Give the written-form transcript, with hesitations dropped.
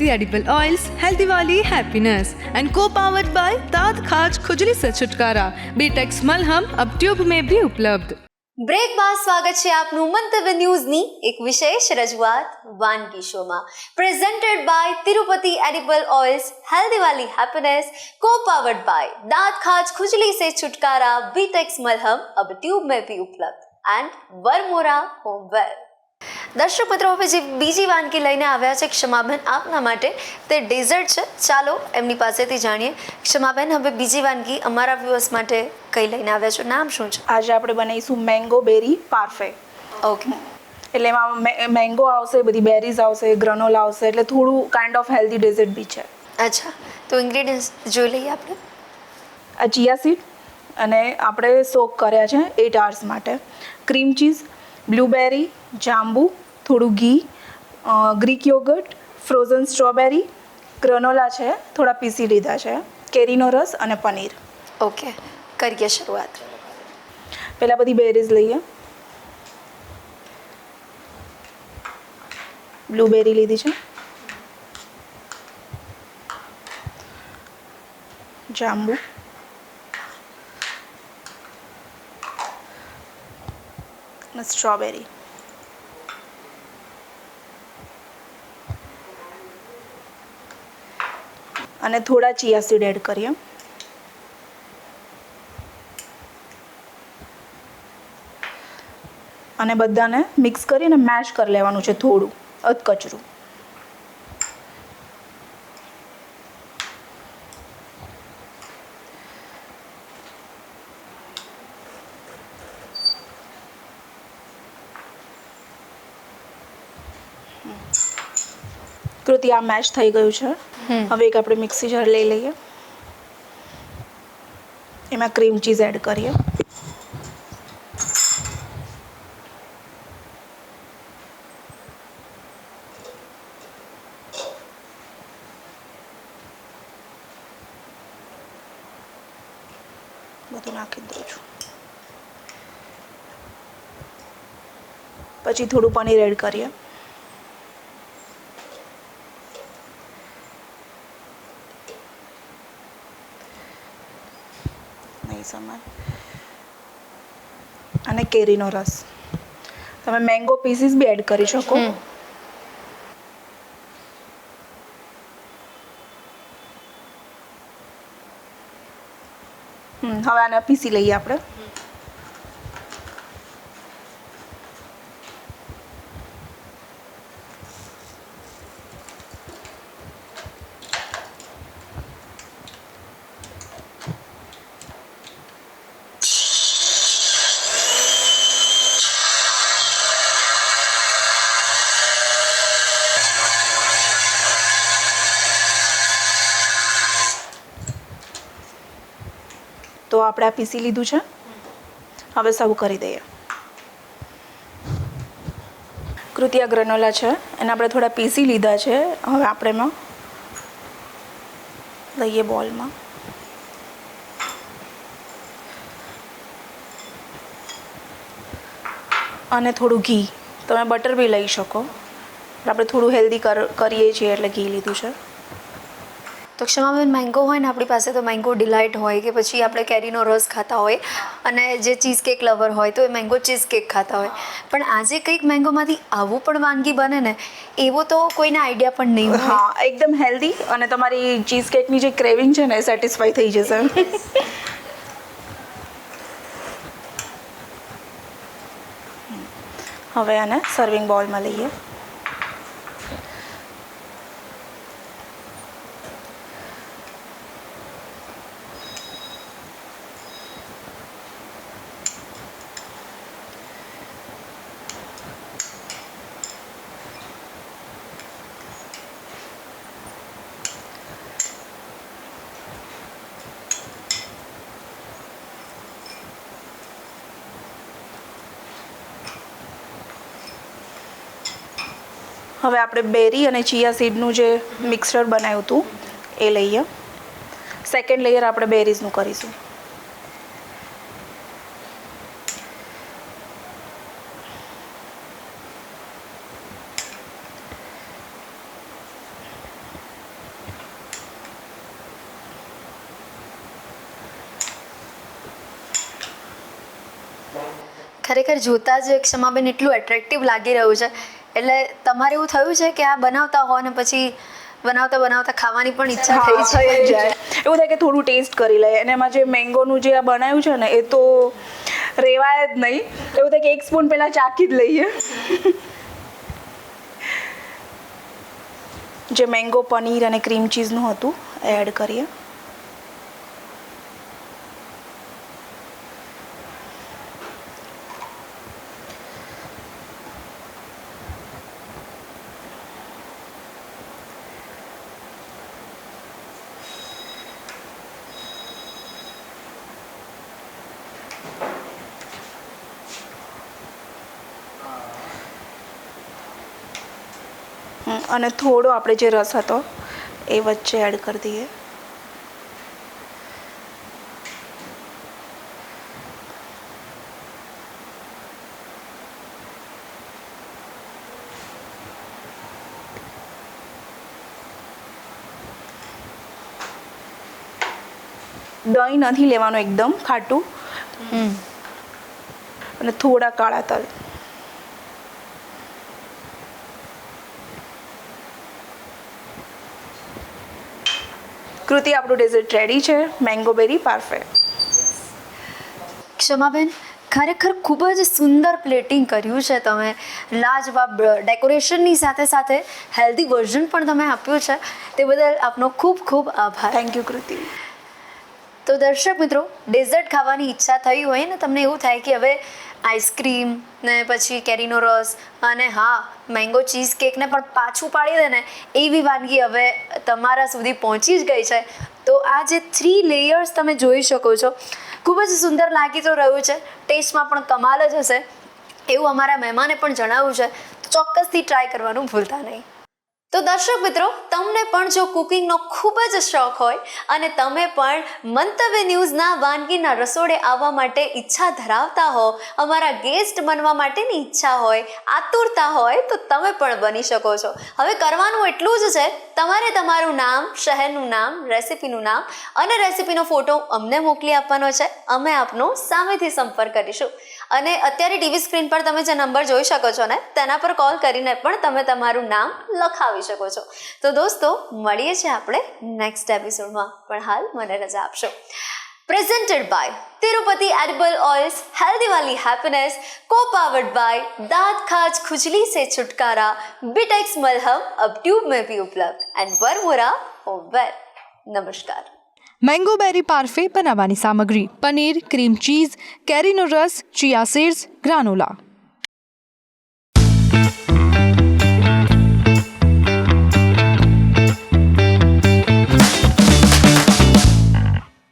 Tirupati edible oils, healthy वाली happiness and को powered by दांत खाज खुजली से छुटकारा। बीटेक्स मलहम अब ट्यूब में भी उपलब्ध। બ્રેક બાદ સ્વાગત છે આપનું મંતવ્ય ન્યૂઝની એક વિશેષ રજૂઆત વાનગી શોમાં, presented by Tirupati edible oils, healthy वाली हैप्पीनेस, को पावर्ड बाय दांत खाज खुजली से छुटकारा। बीटेक्स मलहम अब ट्यूब में भी उपलब्ध एंड वरमोरा होमवेयर। દર્શક મિત્રો, હવે જે બીજી વાનગી લઈને આવ્યા છે ક્ષમાબેન આપના માટે, તે ડેઝર્ટ છે. ચાલો એમની પાસેથી જાણીએ. ક્ષમાબેન, હવે બીજી વાનગી અમારા વ્યુઅર્સ માટે કઈ લઈને આવ્યા છો? નામ શું છે? આજે આપણે બનાવીશું મેંગો બેરી પાર્ફે. ઓકે, એટલે એમાં મેંગો આવશે, બધી બેરીઝ આવશે, ગ્રનોલા આવશે, એટલે થોડું કાઇન્ડ ઓફ હેલ્ધી ડેઝર્ટ બી છે. અચ્છા, તો ઇન્ગ્રેડિયન્ટ્સ જોઈ લઈએ આપણે. આ ચિયા સીડ અને આપણે સોક કર્યા છે 8 hours માટે. ક્રીમ ચીઝ, બ્લૂબેરી, જાંબુ, થોડું ઘી, ગ્રીક યોગર્ટ, ફ્રોઝન સ્ટ્રોબેરી, ગ્રનોલા છે, થોડા પીસી લીધા છે, કેરીનો રસ અને પનીર. ઓકે, કરીએ શરૂઆત. પહેલાં બધી બેરીઝ લઈએ. બ્લૂબેરી લીધી છે, જાંબુ, અને સ્ટ્રોબેરી. અને થોડા ચિયા સીડ એડ કરીએ. અને બધાને મિક્સ કરીને મેશ કરી લેવાનું છે, થોડું અધકચરું. કૃતિ, આ મેશ થઈ ગયું છે. હવે એક આપણે મિક્સી જાર લઈ લઈએ. એમાં ક્રીમ ચીઝ એડ કરીએ. બધું નાખી દઉં છું. પછી થોડું પનીર એડ કરીએ. અને કેરીનો રસ. તમે મેંગો પીસીસ બી એડ કરી શકો. હવે આને પીસી લઈએ આપણે. તો આપણે આ પીસી લીધું છે. હવે સર્વ કરી દઈએ. કૃતિયા ગ્રનોલા છે, એને આપણે થોડા પીસી લીધા છે. હવે આપણે એમાં લઈએ બોલમાં. અને થોડું ઘી, તમે બટર બી લઈ શકો. આપણે થોડું હેલ્ધી કરીએ છીએ એટલે ઘી લીધું છે. તો ક્ષમાબેન, મેંગો હોય ને આપણી પાસે, તો મેંગો ડિલાઇટ હોય કે પછી આપણે કેરીનો રસ ખાતા હોય, અને જે ચીઝ કેક લવર હોય તો એ મેંગો ચીઝ કેક ખાતા હોય. પણ આજે કંઈક મેંગોમાંથી આવું પણ વાનગી બને ને, એવો તો કોઈને આઈડિયા પણ નહીં હોય. હા, એકદમ હેલ્ધી, અને તમારી ચીઝ કેકની જે ક્રેવિંગ છે ને એ સેટિસ્ફાઈ થઈ જશે. હવે આને સર્વિંગ બોલમાં લઈએ. હવે આપણે બેરી અને ચિયા સીડનું જે મિક્સચર બનાવ્યું હતું એ લઈએ. સેકન્ડ લેયર આપણે બેરીઝનું કરીશું. ખરેખર જોતા જ ક્ષમાબેન એટલું એટ્રેક્ટિવ લાગી રહ્યું છે, એટલે તમારે એવું થયું છે કે આ બનાવતા હો ને પછી બનાવતા બનાવતા ખાવાની પણ ઈચ્છા થઈ થઈ જ જાય. એવું થાય કે થોડું ટેસ્ટ કરી લઈએ. અને એમાં જે મેંગોનું જે આ બનાવ્યું છે ને એ તો રેવાય જ નહીં. એવું થાય કે એક સ્પૂન પહેલાં ચાખી જ લઈએ. જે મેંગો પનીર અને ક્રીમ ચીઝનું હતું એ એડ કરીએ. અને થોડો આપણે જે રસ હતો એ વચ્ચે એડ કરી દઈએ. દહીં નથી લેવાનું એકદમ ખાટું. અને થોડા કાળા તલ. કૃતિ, આપણું ડેઝર્ટ રેડી છે, મેંગો બેરી પાર્ફે. ક્ષમાબેન, ખરેખર ખૂબ જ સુંદર પ્લેટિંગ કર્યું છે તમે. લાજવાબ ડેકોરેશનની સાથે સાથે હેલ્ધી વર્ઝન પણ તમે આપ્યું છે, તે બદલ આપનો ખૂબ ખૂબ આભાર. થેન્ક યુ કૃતિ. તો દર્શક મિત્રો, ડેઝર્ટ ખાવાની ઈચ્છા થઈ હોય ને તમને એવું થાય કે હવે આઈસ્ક્રીમ ને પછી કેરીનો રસ અને હા મેંગો ચીઝ કેકને પણ પાછું પાડી દે ને એવી વાનગી હવે તમારા સુધી પહોંચી જ ગઈ છે. તો આ જે 3 લેયર્સ તમે જોઈ શકો છો, ખૂબ જ સુંદર લાગી તો રહ્યું છે, ટેસ્ટમાં પણ કમાલ જ હશે એવું અમારા મહેમાને પણ જણાવ્યું છે. તો ચોક્કસથી ટ્રાય કરવાનું ભૂલતા નહીં. તો દર્શક મિત્રો, તમને પણ જો કુકિંગનો ખૂબ જ શોખ હોય અને તમે પણ મંતવ્ય ન્યૂઝના વાનગીના રસોડે આવવા માટે ઈચ્છા ધરાવતા હો, અમારા ગેસ્ટ બનવા માટેની ઈચ્છા હોય, આતુરતા હોય, તો તમે પણ બની શકો છો. હવે કરવાનું એટલું જ છે, તમારે તમારું નામ, શહેરનું નામ, રેસિપીનું નામ અને રેસિપીનો ફોટો અમને મોકલી આપવાનો છે. અમે આપનો સામેથી સંપર્ક કરીશું. અને અત્યારે ટીવી સ્ક્રીન પર તમે જે નંબર જોઈ શકો છો ને તેના પર કોલ કરીને પણ તમે તમારું નામ લખાવી શકો છો. તો દોસ્તો, મળીએ છીએ આપણે નેક્સ્ટ એપિસોડમાં, પણ હાલ મને રજા આપશો. Presented by Tirupati edible oils, healthy वाली हैप्पीनेस, को पावर्ड बाय दांत खाज खुजली से छुटकारा, बिटेक्स मलहम अब ट्यूब में भी उपलब्ध एंड वर्मोरा होमवेयर. नमस्कार. મેંગો બેરી પાર્ફે બનાવવાની સામગ્રી: પનીર, ક્રીમ ચીઝ, કેરીનો રસ, ચિયા સીડ્સ, ગ્રાનોલા.